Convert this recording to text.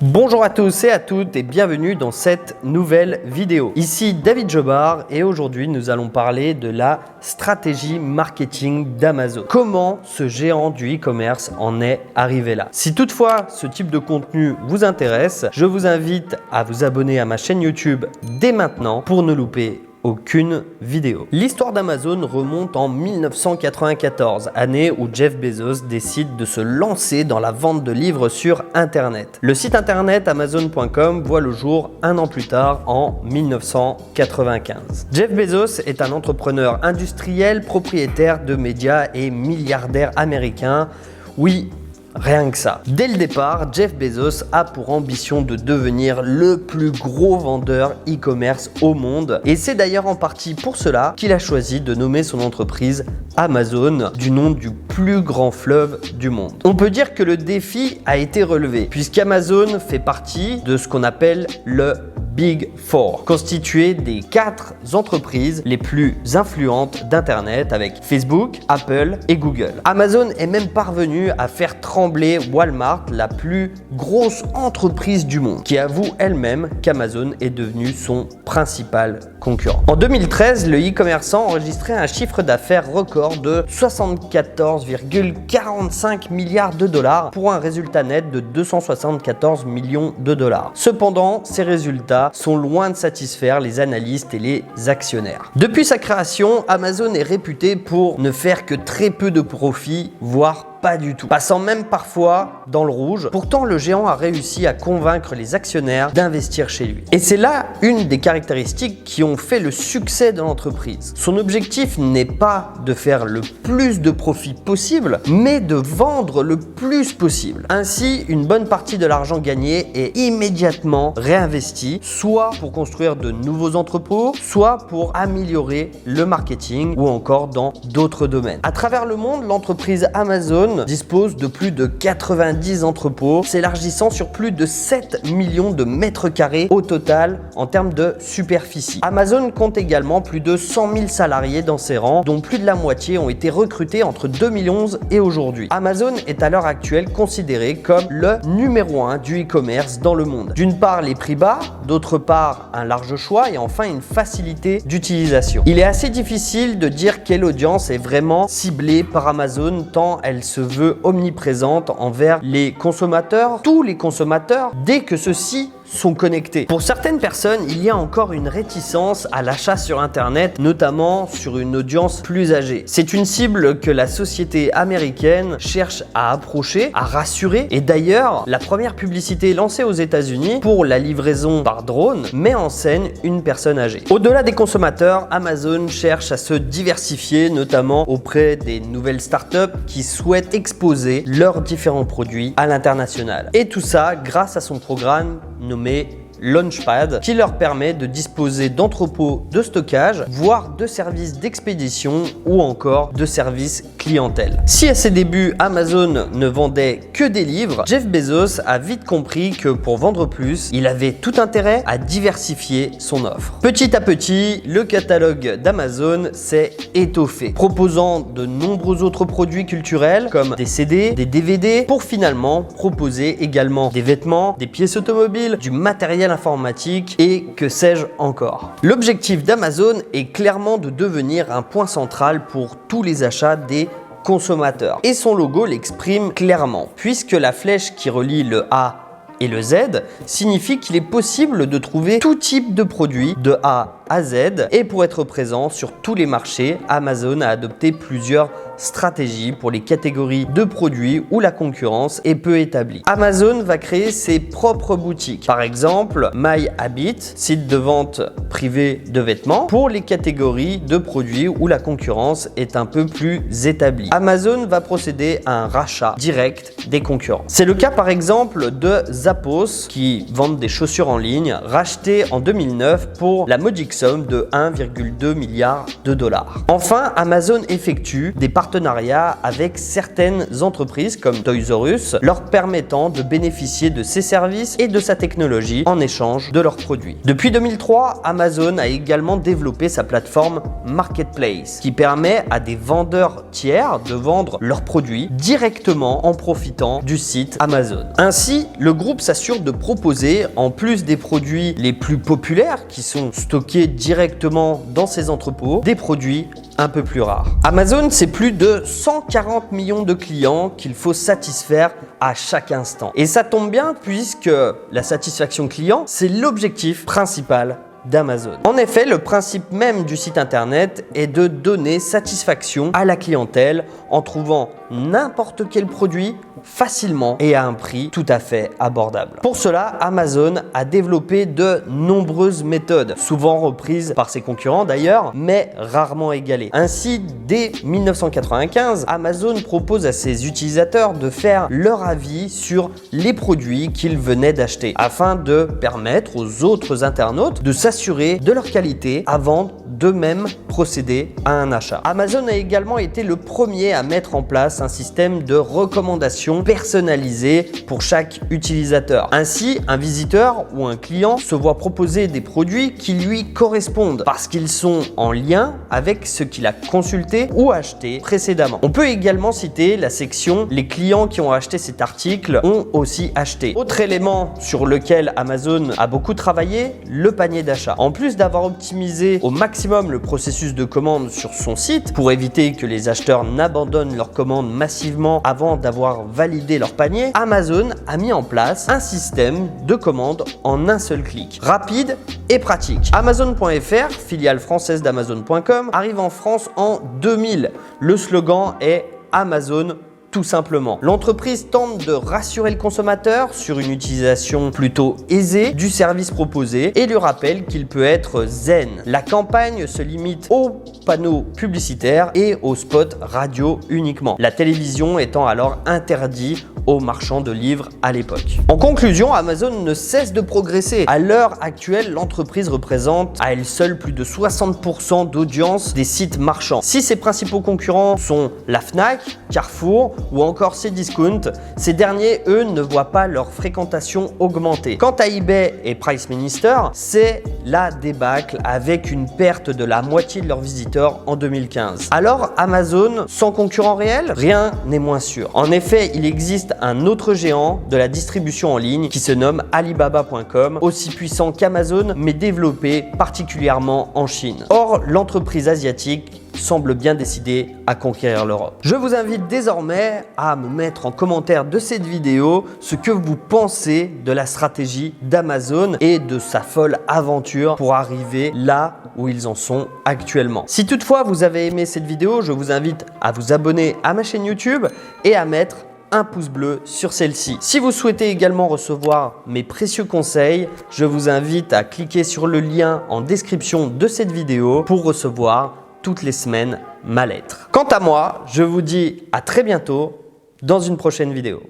Bonjour à tous et à toutes et bienvenue dans cette nouvelle vidéo. Ici David Jobard et aujourd'hui nous allons parler de la stratégie marketing d'Amazon. Comment ce géant du e-commerce en est arrivé là? Si toutefois ce type de contenu vous intéresse, je vous invite à vous abonner à ma chaîne YouTube dès maintenant pour ne louper aucune vidéo. L'histoire d'Amazon remonte en 1994, année où Jeff Bezos décide de se lancer dans la vente de livres sur Internet. Le site internet Amazon.com voit le jour un an plus tard, en 1995. Jeff Bezos est un entrepreneur industriel, propriétaire de médias et milliardaire américain. Oui, rien que ça. Dès le départ, Jeff Bezos a pour ambition de devenir le plus gros vendeur e-commerce au monde. Et c'est d'ailleurs en partie pour cela qu'il a choisi de nommer son entreprise Amazon, du nom du plus grand fleuve du monde. On peut dire que le défi a été relevé, puisqu'Amazon fait partie de ce qu'on appelle le Big Four, constitué des 4 entreprises les plus influentes d'Internet avec Facebook, Apple et Google. Amazon est même parvenu à faire trembler Walmart, la plus grosse entreprise du monde, qui avoue elle-même qu'Amazon est devenu son principal concurrent. En 2013, le e-commerçant enregistrait un chiffre d'affaires record de 74,45 milliards de dollars pour un résultat net de 274 millions de dollars. Cependant, ces résultats sont loin de satisfaire les analystes et les actionnaires. Depuis sa création, Amazon est réputé pour ne faire que très peu de profit, voire pas du tout, passant même parfois dans le rouge. Pourtant, le géant a réussi à convaincre les actionnaires d'investir chez lui. Et c'est là une des caractéristiques qui ont fait le succès de l'entreprise. Son objectif n'est pas de faire le plus de profit possible, mais de vendre le plus possible. Ainsi, une bonne partie de l'argent gagné est immédiatement réinvesti, soit pour construire de nouveaux entrepôts, soit pour améliorer le marketing ou encore dans d'autres domaines. À travers le monde, l'entreprise Amazon dispose de plus de 90 entrepôts, s'élargissant sur plus de 7 millions de mètres carrés au total en termes de superficie. Amazon compte également plus de 100 000 salariés dans ses rangs, dont plus de la moitié ont été recrutés entre 2011 et aujourd'hui. Amazon est à l'heure actuelle considéré comme le numéro 1 du e-commerce dans le monde. D'une part, les prix bas, d'autre part, un large choix et enfin une facilité d'utilisation. Il est assez difficile de dire quelle audience est vraiment ciblée par Amazon tant elle se veut omniprésente envers les consommateurs, tous les consommateurs, dès que ceux-ci sont connectés. Pour certaines personnes, il y a encore une réticence à l'achat sur Internet, notamment sur une audience plus âgée. C'est une cible que la société américaine cherche à approcher, à rassurer. Et d'ailleurs, la première publicité lancée aux États-Unis pour la livraison par drone met en scène une personne âgée. Au-delà des consommateurs, Amazon cherche à se diversifier, notamment auprès des nouvelles startups qui souhaitent exposer leurs différents produits à l'international. Et tout ça grâce à son programme nommé Launchpad, qui leur permet de disposer d'entrepôts de stockage, voire de services d'expédition ou encore de services clientèle. Si à ses débuts Amazon ne vendait que des livres, Jeff Bezos a vite compris que pour vendre plus, il avait tout intérêt à diversifier son offre. Petit à petit, le catalogue d'Amazon s'est étoffé, proposant de nombreux autres produits culturels comme des CD, des DVD, pour finalement proposer également des vêtements, des pièces automobiles, du matériel informatique et que sais-je encore. L'objectif d'Amazon est clairement de devenir un point central pour tous les achats des consommateurs. Et son logo l'exprime clairement, puisque la flèche qui relie le A et le Z signifie qu'il est possible de trouver tout type de produits de A à Z. Et pour être présent sur tous les marchés, Amazon a adopté plusieurs stratégies pour les catégories de produits où la concurrence est peu établie. Amazon va créer ses propres boutiques. Par exemple, My Habit, site de vente privé de vêtements, pour les catégories de produits où la concurrence est un peu plus établie. Amazon va procéder à un rachat direct des concurrents. C'est le cas par exemple de Zappos, qui vendent des chaussures en ligne, racheté en 2009 pour la modique somme de 1,2 milliard de dollars. Enfin, Amazon effectue des partenariats avec certaines entreprises comme Toys R Us, leur permettant de bénéficier de ses services et de sa technologie en échange de leurs produits. Depuis 2003, Amazon a également développé sa plateforme Marketplace, qui permet à des vendeurs tiers de vendre leurs produits directement en profitant du site Amazon. Ainsi, le groupe s'assure de proposer, en plus des produits les plus populaires qui sont stockés directement dans ses entrepôts, des produits un peu plus rares. Amazon, c'est plus de 140 millions de clients qu'il faut satisfaire à chaque instant. Et ça tombe bien puisque la satisfaction client, c'est l'objectif principal d'Amazon. En effet, le principe même du site internet est de donner satisfaction à la clientèle en trouvant n'importe quel produit facilement et à un prix tout à fait abordable. Pour cela, Amazon a développé de nombreuses méthodes, souvent reprises par ses concurrents d'ailleurs, mais rarement égalées. Ainsi, dès 1995, Amazon propose à ses utilisateurs de faire leur avis sur les produits qu'ils venaient d'acheter, afin de permettre aux autres internautes de s'assurer de leur qualité avant d'eux-mêmes procéder à un achat. Amazon a également été le premier à mettre en place un système de recommandations personnalisées pour chaque utilisateur. Ainsi, un visiteur ou un client se voit proposer des produits qui lui correspondent parce qu'ils sont en lien avec ce qu'il a consulté ou acheté précédemment. On peut également citer la section « Les clients qui ont acheté cet article ont aussi acheté ». Autre élément sur lequel Amazon a beaucoup travaillé, le panier d'achat. En plus d'avoir optimisé au maximum le processus de commande sur son site pour éviter que les acheteurs n'abandonnent leur commande massivement avant d'avoir validé leur panier, Amazon a mis en place un système de commande en un seul clic, rapide et pratique. Amazon.fr, filiale française d'Amazon.com, arrive en France en 2000. Le slogan est Amazon tout simplement. L'entreprise tente de rassurer le consommateur sur une utilisation plutôt aisée du service proposé et lui rappelle qu'il peut être zen. La campagne se limite aux panneaux publicitaires et aux spots radio uniquement, la télévision étant alors interdite aux marchands de livres à l'époque. En conclusion, Amazon ne cesse de progresser. À l'heure actuelle, l'entreprise représente à elle seule plus de 60% d'audience des sites marchands. Si ses principaux concurrents sont la Fnac, Carrefour ou encore Cdiscount, ces derniers, eux, ne voient pas leur fréquentation augmenter. Quant à eBay et Price Minister, c'est la débâcle avec une perte de la moitié de leurs visiteurs en 2015. Alors, Amazon sans concurrent réel? Rien n'est moins sûr. En effet, il existe un autre géant de la distribution en ligne qui se nomme Alibaba.com, aussi puissant qu'Amazon, mais développé particulièrement en Chine. Or, l'entreprise asiatique semble bien décidée à conquérir l'Europe. Je vous invite désormais à me mettre en commentaire de cette vidéo ce que vous pensez de la stratégie d'Amazon et de sa folle aventure pour arriver là où ils en sont actuellement. Si toutefois vous avez aimé cette vidéo, je vous invite à vous abonner à ma chaîne YouTube et à mettre un pouce bleu sur celle-ci. Si vous souhaitez également recevoir mes précieux conseils, je vous invite à cliquer sur le lien en description de cette vidéo pour recevoir toutes les semaines ma lettre. Quant à moi, je vous dis à très bientôt dans une prochaine vidéo.